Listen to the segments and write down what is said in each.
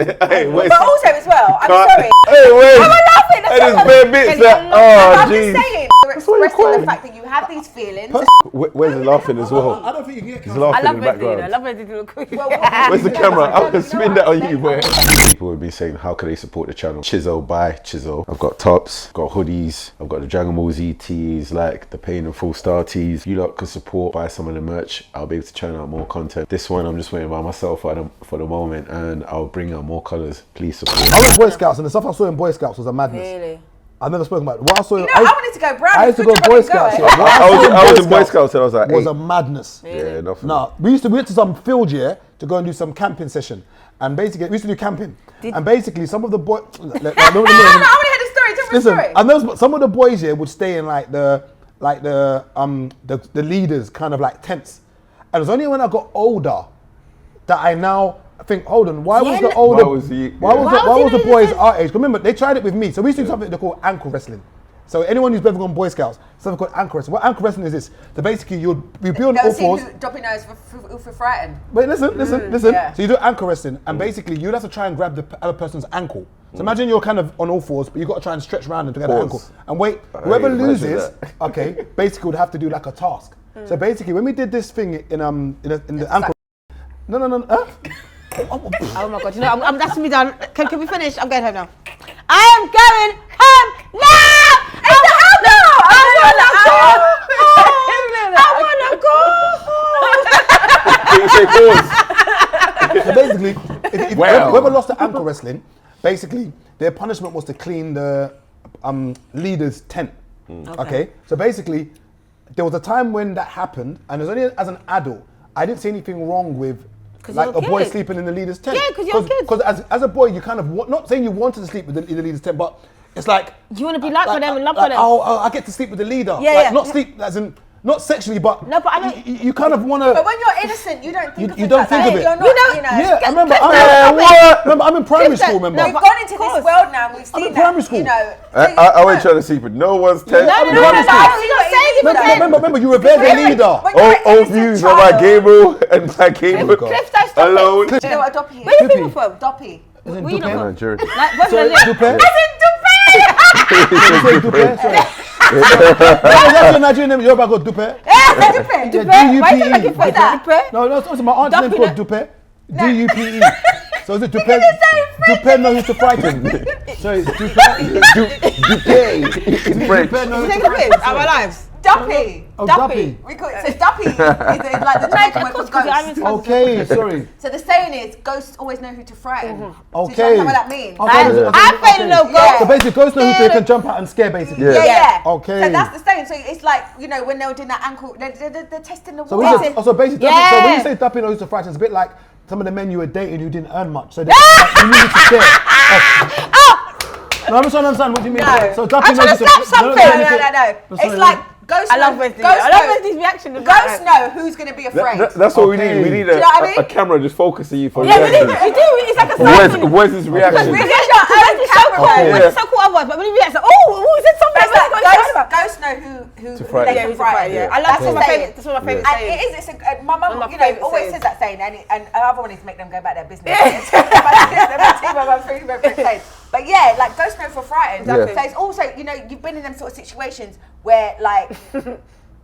Hey, but also as well, I'm sorry. Hey, wait. Am I laughing? Hey, there's bare bits that. Oh, jeez. I'm just saying, you're expressing the fact that you have these feelings. Where's he laughing as well? I don't think you can get He's laughing in the background. I love when they do a quick. Where's the camera? I'm gonna spin that on you, boy. People would be saying, how can they support the channel? Chiso by Chiso. I've got tops, got hoodies, I've got the Dragon Ball Z tees, like the Pain and Full Star tees. You lot can support, buy some of the merch. I'll be able to churn out more content. This one I'm just waiting by myself for the moment, and I'll bring out more colours. Please support. I went Boy Scouts, and the stuff I saw in Boy Scouts was a madness. Really? I've never spoken about it. What I saw, I wanted to go brown. I used to go Boy Scouts. I was in Boy Scouts and I was like, was a madness. Yeah, nothing. No, we went to some field to go and do some camping session, and basically we used to do camping, and basically some of the boys. I only heard a story. Tell me a story. I know some of the boys here would stay in like the leaders kind of like tents, and it was only when I got older that I now think, hold on, why was the boys our age? Remember, they tried it with me. So we used to do something they call ankle wrestling. So anyone who's ever gone Boy Scouts, something called ankle wrestling. What ankle wrestling is this? So basically you'd be on all fours. Duppy knows for Frighten. Wait, listen. Yeah. So you do ankle wrestling, and basically you'd have to try and grab the other person's ankle. So imagine you're kind of on all fours, but you've got to try and stretch around and to get the ankle. And wait, whoever loses, okay, basically would have to do like a task. So basically when we did this thing in the ankle, no. Oh my God! You know, that's me done. Can we finish? I'm going home now. I am going home now. It's the home now. I wanna go. So basically, if whoever lost the ankle wrestling, basically their punishment was to clean the leader's tent. Okay. So basically, there was a time when that happened, and it was only as an adult I didn't see anything wrong with. Like a boy sleeping in the leader's tent. Yeah, because you're a kid. Because as a boy, you kind of not saying you wanted to sleep in the leader's tent, but it's like you want to be like for them and love for them. Oh, I get to sleep with the leader. Yeah, not sleep as in not sexually, but no, but I mean, you kind of want to. But when you're innocent, you don't think of it. You don't think of it. You're not, you know. Yeah, I remember. I'm in primary school. Remember? We've gone into this world now, and we've seen that. Primary school. You know. I went trying to sleep with no one's tent. Remember, you revere the leader. All views on my Gable and my Gable alone. Do you know what Duppy is? Where are you people from? Duppy. Isn't Duppy? Nigeria. Duppy? That's in Nigerian name. You're about to go Duppy. Duppy. Why are you looking for that? No, it's my aunt's name called Duppy. D-U-P-E. So is it Duppy? Duppy knows who to frighten. So it's Duppy. It's French. Our lives. Duppy. Duppy. We call it, so Duppy is like the Jamaican word for ghost. Okay, sorry. So the saying is, ghosts always know who to frighten. Okay. So you know what that means? I'm afraid of ghosts. So basically, ghosts know who they can jump out and scare, basically. Yeah. Okay. So that's the saying. So it's like, you know, when they were doing that ankle, they're testing the water. water. So basically, so when you say Duppy knows who to frighten, it's a bit like some of the men you were dating who didn't earn much. So they you needed to scare. No, I'm just trying to understand what you mean. No. So Duppy knows who to slap something. No. It's like ghosts. I love Wesley's reaction. Ghosts know who's going to be afraid. That's what we need. We need a camera just focusing you for reactions. You do. It's like a Where's his reaction? It's so cool. It's so cool otherwise, but when he reacts, is it something? Ghosts know who to frighten. they can frighten. Yeah. I love that's one of my favourite sayings. And it is. My mum, you know, always says that saying, and another one is to make them go back their business. My mum's favorite saying. But yeah, like ghosts know for frightened. Yeah. So it's also, you know, you've been in them sort of situations where, like,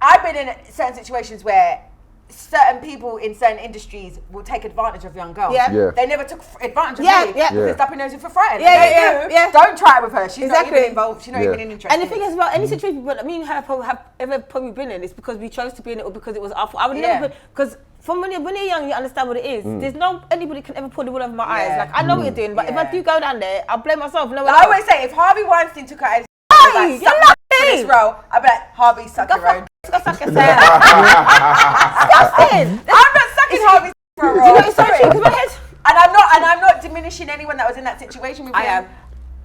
I've been in certain situations where certain people in certain industries will take advantage of young girls. Yeah. They never took advantage of me. Because Duppy knows her for frightened. Yeah. Don't try it with her. She's not even involved. She's not even interested. And the thing is, well, any situation me and her have ever probably been in, it's because we chose to be in it or because it was our fault. I would never, because from when you're young, you understand what it is. There's anybody can ever pull the wool over my eyes. Like, I know what you're doing, but if I do go down there, I'll blame myself. No one I always say, if Harvey Weinstein took her you're this role, I'd be like, Harvey, suck your own. Disgusting. I'm not sucking Harvey's for a role. Do you know it's so true? Because my head. And I'm not diminishing anyone that was in that situation with him. I am.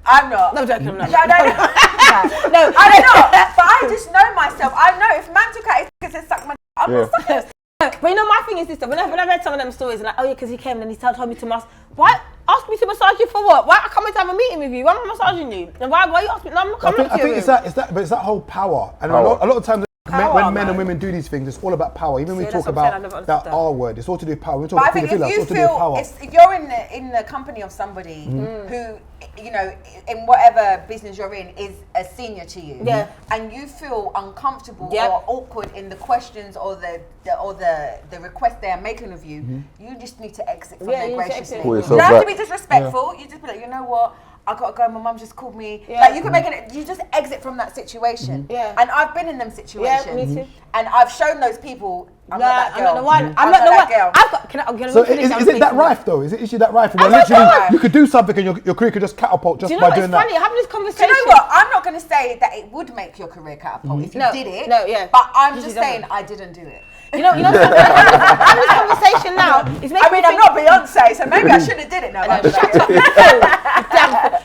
I'm not. No, joking, I'm not. No, I'm not. But I just know myself. I know if man took out his dick and said suck my dick, I'm not sucking it. But you know, my thing is this though, when I read some of them stories, and like, oh yeah, because he came and he told me to massage. Why? Ask me to massage you for what? Why I come in to have a meeting with you? Why am I massaging you? And why you ask me? No, I'm not coming up to you. I think it's that whole power. And a lot of times, power, men and women do these things, it's all about power. Even when we talk that's what I'm saying, I about never that understood R word, it's all to do with power. When we talk But I about think if pedophilia, it's you all to do with feel, power. if you're in the company of somebody who, you know, in whatever business you're in, is a senior to you, and you feel uncomfortable or awkward in the questions or the request they are making of you, you just need to exit from there graciously. You don't have to be disrespectful. You just be like, you know what? I gotta go. My mum just called me. Like you can make it. You just exit from that situation. And I've been in them situations. Me too. And I've shown those people. I'm not that girl. I'm not the one. I'm not that girl. I've got. Can I So is it that rife though? Is it issue that rife? Where literally you could do something and your career could just catapult just by doing that. Do you know what's funny? Having this conversation. Do you know what? I'm not going to say that it would make your career catapult if you did it. But I'm just saying I didn't do it. You know, having this conversation now is making I'm not Beyonce, so maybe I should have did it now.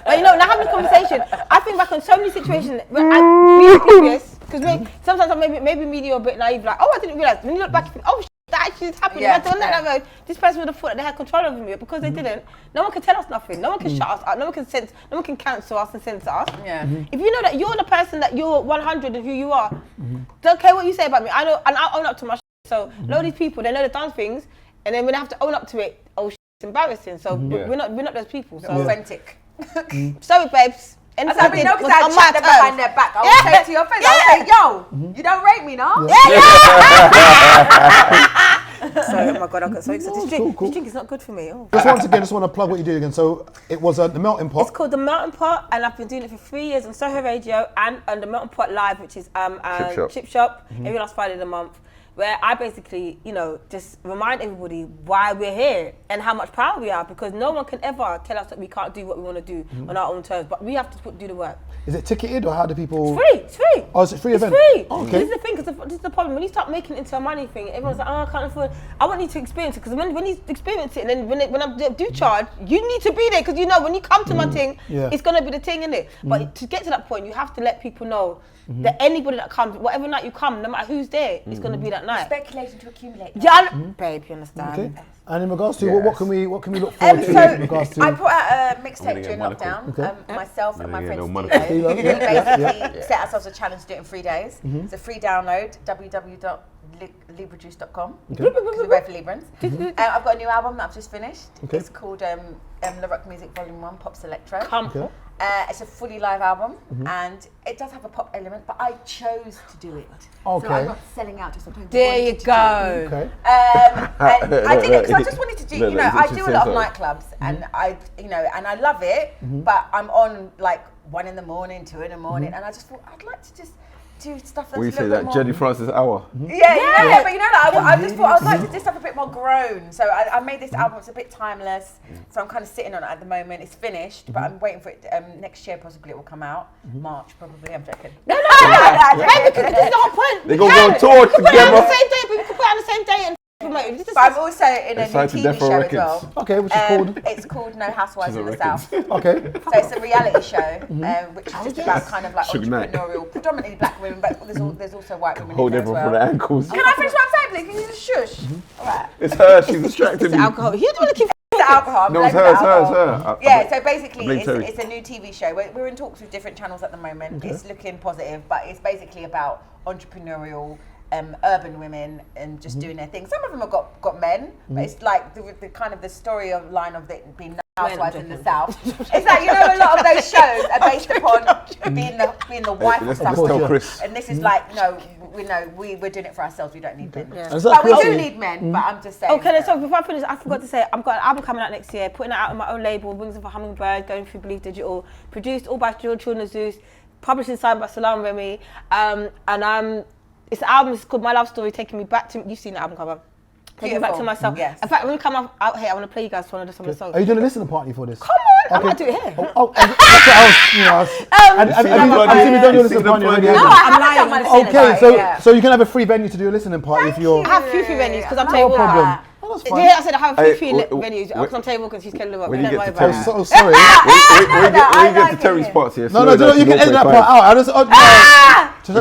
But you know, now having this conversation, I think back on so many situations where I'm oblivious, because sometimes maybe media a bit naive, like, oh, I didn't realise. When you look back, you think, oh, that actually just happened. If I done that, this person would have thought that they had control over me, but because they didn't, no one can tell us nothing. No one can shut us up. No one can cancel us and censor us. If you know that you're the person that you're 100 and who you are, don't care what you say about me. I know, and I own up to my shit. So a lot of these people, they know they've done things, and then when they have to own up to it, oh, it's embarrassing. So we're not those people. So authentic. Sorry, babes. And I mean, no, because I chat them behind their back. I will say to your face, I'll say, yo, you don't rate me, no? Sorry, oh my God, I got so excited. This drink is not good for me. Just once again, just want to plug what you did again. So it was the Melting Pot. It's called the Melting Pot, and I've been doing it for 3 years on Soho Radio and on the Melting Pot Live, which is Chip Shop every last Friday of the month, where I basically, you know, just remind everybody why we're here and how much power we have, because no one can ever tell us that we can't do what we want to do on our own terms, but we have to do the work. Is it ticketed or how do people? It's free. Oh, is it free event? It's free. Oh, okay. This is the thing, because this is the problem. When you start making it into a money thing, everyone's like, oh, I can't afford it. I want you to experience it, because when you experience it, and then when I do charge, you need to be there, because you know when you come to my thing, it's going to be the thing, isn't it? But to get to that point, you have to let people know that anybody that comes, whatever night you come, no matter who's there, it's going to be that night. Speculation to accumulate. Yeah, babe, you understand? Okay. And in regards to what can we look forward to in regards to? I put out a mixtape during lockdown. Myself and my friend Steve. We basically set ourselves a challenge to do it in 3 days. It's a free download. www.librajuice.com. Because we're both Librans. I've got a new album that I've just finished. It's called The Rock Music Volume 1, Pops Electro. It's a fully live album, and it does have a pop element, but I chose to do it. So I'm not selling out, just sometimes. There you go. Okay. And I did it because I just wanted to do, you know, I do a lot of nightclubs, and I love it, but I'm on like 1 in the morning, 2 in the morning, and I just thought I'd like to just do stuff that's What you a say, little that bit more. Jenny Francis hour? But you know, like, I just thought I'd like to do stuff a bit more grown. So I made this album. It's a bit timeless. So I'm kind of sitting on it at the moment. It's finished, but I'm waiting for it. Next year, possibly it will come out. March, probably. I'm joking. No, because this is the whole point. They're going to go on tour Put it on together. the same day, but we can put it on the same day and promote it. But I'm also in a new Excited TV Defo show Records. as well. Okay, which is called? It's called No Housewives in the South. Okay. So it's a reality show, which is just about kind of like Suge Knight. entrepreneurial, predominantly black women, but there's also white women in Hold there as everyone well. for the ankles. Can I finish what I'm saying, please? Can you just shush? All right. It's her, she's distracting It's me. alcohol. You don't want to keep. The alcohol. No, it's her, it's her. Yeah, so basically blame Terry. it's a new TV show. We're in talks with different channels at the moment. It's looking positive, but it's basically about entrepreneurial urban women and just doing their thing. Some of them have got men, but it's like the kind of the story of line of it being housewives in the South. It's like, you know, a lot of those shows are based upon being the wife of Let's someone. tell Chris. And this is like, no, we're doing it for ourselves. We don't need men. But we do need men, but I'm just saying. Okay, so before I finish, I forgot to say, I've got an album coming out next year, putting it out on my own label, Wings of a Hummingbird, going through Believe Digital, produced all by Children of Zeus, published and signed by Salam Remy, it's an album, it's called My Love Story, taking me back to, you've seen the album cover, taking me back to myself. Yes. In fact, when we come out here, I want to play you guys some of the songs. Are you doing a listening party for this? Come on, I'm going to do it here. That's what I was, I've seen you done your listening party already. No, I'm lying. Okay, so you can have a free venue to do a listening party if you're. I have few venues because I'm No table. problem. Oh, that's fine. Yeah, I said I have a few Hey, venues because I'm table because he's killing the work. when you Don't get worry to about Terry's- it. So sorry. When you get like to Terry's it. parts here, No, you can edit that part out. I just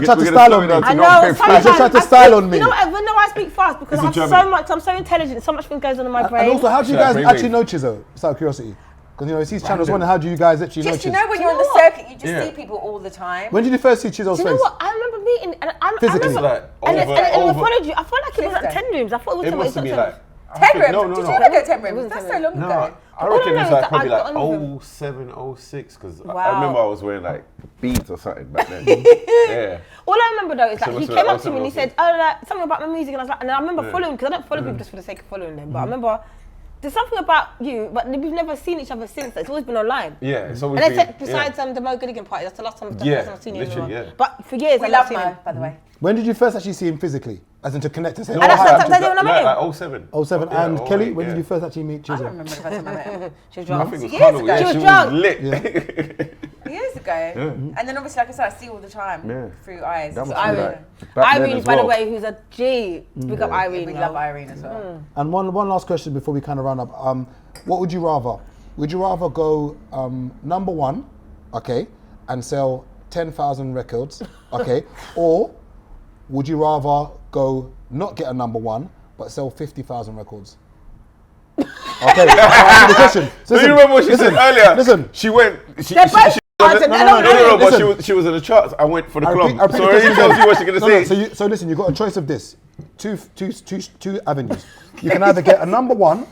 tried to style on me. I know. Just tried to style on me. You know what? No, I speak fast because I have so much. I'm so intelligent. So much thing goes on in my brain. And also, how do you guys brainwave. actually know Chizo? Just out of curiosity. Because, you know, it's these channels. Wonder how do you guys actually know Just, you Chizo? know, when you're on the circuit, you just see people all the time. When did you first see Chizo's Do you face? know what? I remember meeting, and I Physically. remember, Like, and over- it over- followed you. I felt like it was like 10 rooms. I thought it was It something. must have been like... 10 rooms? No, Did you ever go 10 rooms? That's so long No, ago. I reckon All I it's know like is probably that I got on with like 07, 06, because I Wow. remember I was wearing like beads or something back then. Yeah. All I remember though is So like he must be came like up to me and he 07, said, "Oh, like, something about my music," and I was like, and I remember following because I don't follow people just for the sake of following them, but I remember there's something about you, but we've never seen each other since. It's always been online. Yeah, it's always And been... then besides the Mo Goodigan party, that's the last time Yeah, I've seen you. literally, anymore. yeah. But for years, We I've love seen Mo, him. by the way. When did you first actually see him physically? As in to connect to say, And that's hi, the I'm time they were on Like him. 07. 07. Yeah, And 08, Kelly, when yeah. did you first actually meet I Chizo? don't remember the first time I met him. She was I drunk. think it was Years Carnival. ago. Yeah, She was she drunk. was lit. Years ago. And then obviously, like I said, I see all the time Yeah. through eyes. That So must be Irene. like... back then Irene, as by the well. way, who's a G. Big up Irene. We yo. love Irene as well. And one last question before we kind of round up. What would you rather? Would you rather go number one, okay, and sell 10,000 records, okay, or would you rather go not get a number one but sell 50,000 records? Okay, answer the question. Do you remember what she said earlier? Listen. She went... She, They're both hard and no, but listen. she was in the charts. I went for the I club. repeat the So question you tells again. you what she's going to say. So listen, you've got a choice of this. Two avenues. You can either get a number one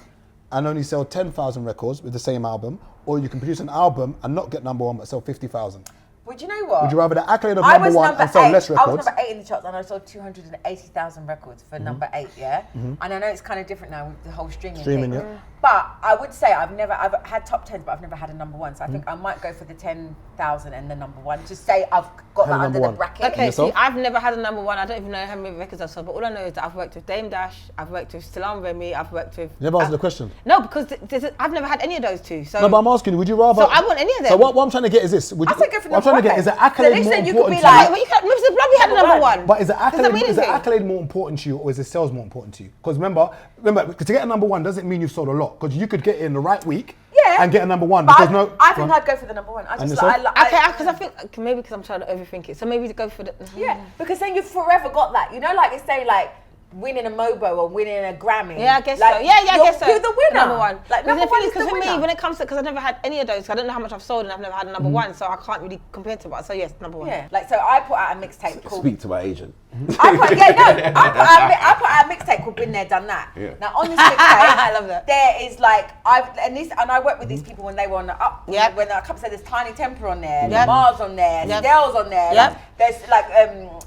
and only sell 10,000 records with the same album, or you can produce an album and not get number one but sell 50,000. But you know what? Would you rather the accolade of I number was one number and sell 8. less I was records? number 8 in the charts and I sold 280,000 records for number 8, yeah? And I know it's kind of different now with the whole streaming thing. Yeah. But I would say I've had top 10s, but I've never had a number one. So I think I might go for the 10,000 and the number one. Just say I've got that under the bracket. Okay, Yourself? see, I've never had a number one. I don't even know how many records I've sold, but all I know is that I've worked with Dame Dash, I've worked with Salam Remy, I've worked with... You never answered the question. No, because I've never had any of those two. So No, but I'm asking you, would you rather... So I want any of them. So what I'm trying to get is this. I said go for what I'm trying to get is the So accolade at least more then you could be important to like- you? but you can't... Mr. Blobby had a number one. But is the Does that mean anything? accolade more important to you, or is the sales more important to you? Because remember, to get a number one doesn't mean you've sold a lot. Because you could get it in the right week and get a number one. But Because I think I'd go for the number one. I just yourself? Okay, because I think maybe because I'm trying to overthink it. So maybe to go for the... Yeah, because then you've forever got that. You know, like it's saying like winning a Mobo or winning a Grammy. Yeah, I guess like, so. Yeah, I guess so. You're the winner. Number one. Like Because number the one thing is is, the for me, winner. when it comes to, because I never had any of those, I don't know how much I've sold and I've never had a number one, so I can't really compare to it. So yes, number one. Yeah, like so I put out a mixtape called. Speak to my agent. I put out a mixtape called Been There Done That. Yeah. Now on this mixtape, I love that. there is like and I work with these people when they were on the up. Yep. When I come say there's Tiny Temper on there, Yep. Mars on there, Yep. Dell's on there. Yep. Like, there's like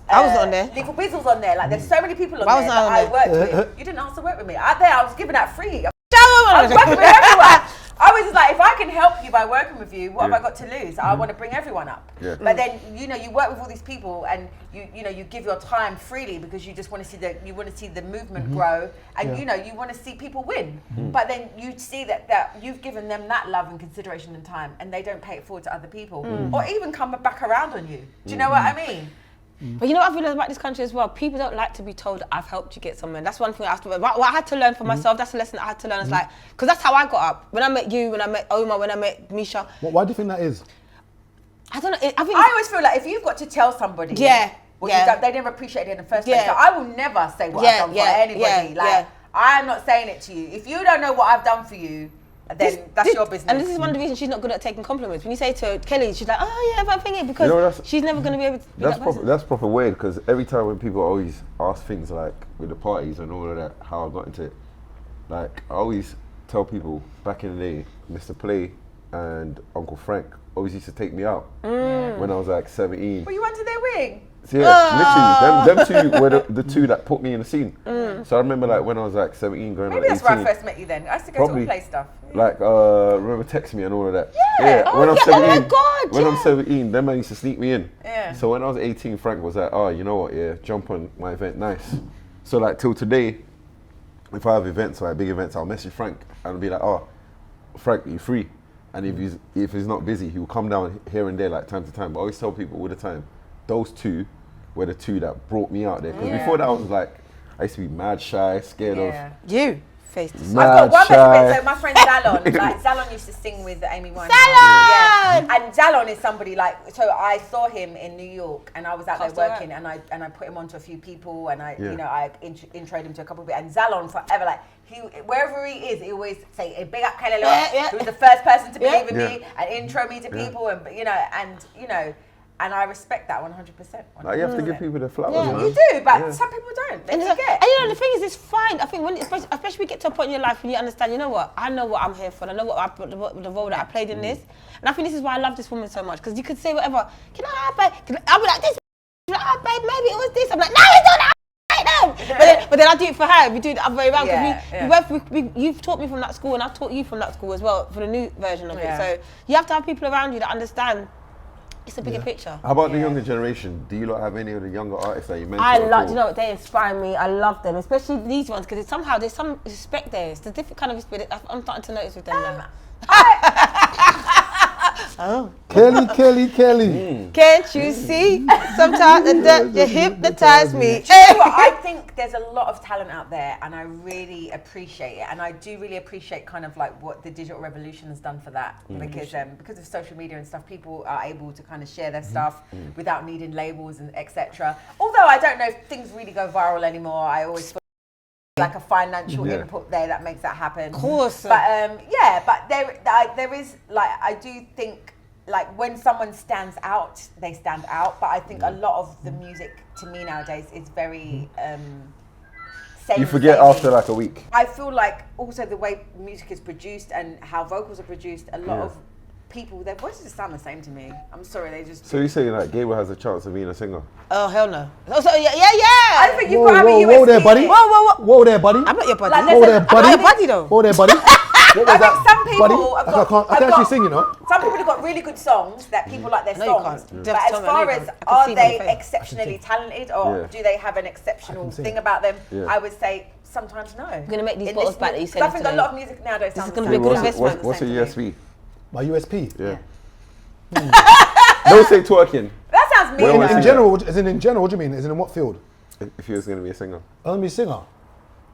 I was on there. Lethal Bizzle's on there. Like there's so many people on I there was that on I there. worked with. You didn't ask to work with me. I was giving that free. I was working with everyone. I was just like, if I can help you by working with you, what have I got to lose? I want to bring everyone up. Yeah. But then you work with all these people, and you give your time freely because you just want to see the movement grow, and you want to see people win. But then you see that you've given them that love and consideration and time, and they don't pay it forward to other people, or even come back around on you. Do you know what I mean? But you know what I've realised about this country as well? People don't like to be told I've helped you get somewhere. That's one thing I have to. What I had to learn for myself. That's a lesson I had to learn. It's like, because that's how I got up. When I met you, when I met Omar, when I met Misha. Why do you think that is? I don't know. I think. I always feel like if you've got to tell somebody, what you've done, they never appreciate it in the first place. So I will never say what I've done for anybody. I'm not saying it to you. If you don't know what I've done for you, then that's your business. And this is one of the reasons she's not good at taking compliments. When you say to Kelly, she's like, oh yeah, but I'm thinking because she's never going to be able to be that person. That's proper weird, because every time when people always ask things like with the parties and all of that, how I got into it, like I always tell people back in the day, Mr. Play and Uncle Frank always used to take me out when I was like 17. Well, you went to their wing. So yeah, literally, them two were the two that put me in the scene. So I remember like when I was like 17 going Maybe on 18. that's where I first met you then. I used to go to all play stuff. Like, remember Text Me and all of that? Yeah. When I'm 17, oh my God, when I'm 17, them man used to sneak me in. Yeah. So when I was 18, Frank was like, oh, you know what, yeah, jump on my event, nice. So like till today, if I have events, like big events, I'll message Frank and I'll be like, oh, Frank, are you free? And if he's not busy, he will come down here and there like time to time. But I always tell people all the time, those two were the two that brought me out there. Because before that I was like, I used to be mad shy, scared of. You face to I've got one shy. best. So my friend Zalon, like Zalon used to sing with Amy Winehouse. Zalon! And Zalon is somebody like, so I saw him in New York and I was out there working and I put him onto a few people and I introed him to a couple of people. And Zalon forever, like wherever he is, he always say, hey, big up Kelly, who was the first person to believe in me and intro me to people and And I respect that 100%. Like, you have to give people the flowers, Yeah. man. You do, but some people don't. They And forget. you know, the thing is, it's fine. I think when, especially we get to a point in your life when you understand, you know what, I know what I'm here for. I know what the role that I played in this. And I think this is why I love this woman so much. Because you could say whatever. I'll be like, this. Oh, babe, maybe it was this. I'm like, no, it's not that. But then I do it for her. We do it the other way around. You've taught me from that school, and I've taught you from that school as well for the new version of it. So you have to have people around you that understand. It's a bigger picture. How about the younger generation? Do you lot have any of the younger artists that you mentioned? I love, you know what, they inspire me. I love them, especially these ones, because somehow there's some respect there. It's a different kind of respect. I'm starting to notice with them now. Oh. Kelly. Can't you see? Sometimes you hypnotize me. I think there's a lot of talent out there, and I really appreciate it. And I do really appreciate kind of like what the digital revolution has done for that, because of social media and stuff, people are able to kind of share their stuff without needing labels and etc. Although I don't know if things really go viral anymore. I always feel like a financial input there that makes that happen. Of course. But but there is, like, I do think, like, when someone stands out, they stand out. But I think a lot of the music to me nowadays is very same. You forget after like a week. I feel like also the way music is produced and how vocals are produced, a lot of people, their voices just sound the same to me. I'm sorry, they just. So you're saying like Gabriel has a chance of being a singer? Oh, hell no. Oh, so, yeah. I think you've got to have a USP. Whoa there, buddy. Whoa there, buddy. I'm not your buddy. Like, Whoa there, buddy. I'm not your buddy, though. Whoa there, buddy. What was I that, think some people buddy? have got, I can actually sing, you know. Some people have got really good songs that people like their No, you songs. can't. But as far as are they exceptionally talented, or do they have an exceptional thing about them? I would say sometimes no. I'm going to make these bottles back that you said I think a lot of music nowadays sounds gonna be a good investment. What's your USP? My USP? Yeah. Don't say twerking. That sounds mean. Well, In general, what do you mean? As in what field? If you was going to be a singer. I'm going to be a singer.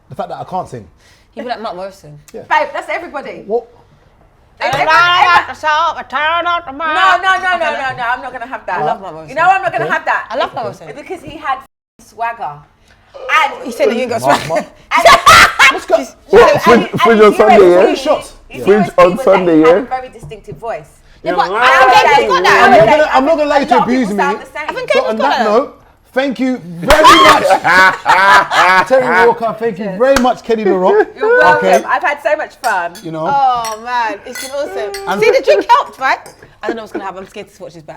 The fact that I can't sing. You'd be like Mark Morrison. Babe, that's everybody. What? No, I'm not going to have that. I love Mark Morrison. You know I'm not going to have that. I love Mark Morrison. Because he had swagger. And He said that you ain't got swag. Fridge on Sunday, yeah? Shots. Fridge on Sunday, He had a yeah? very distinctive voice. Yeah, but I think got that. I'm not going to allow you to abuse me. I think So on that note, thank you very much, Terry Walker. Thank you very much, Kelly LaRock. You're welcome. Okay. I've had so much fun. You know. Oh man, it's been awesome. See, the drink helped, right? I don't know what's gonna happen. I'm scared to swatch this back.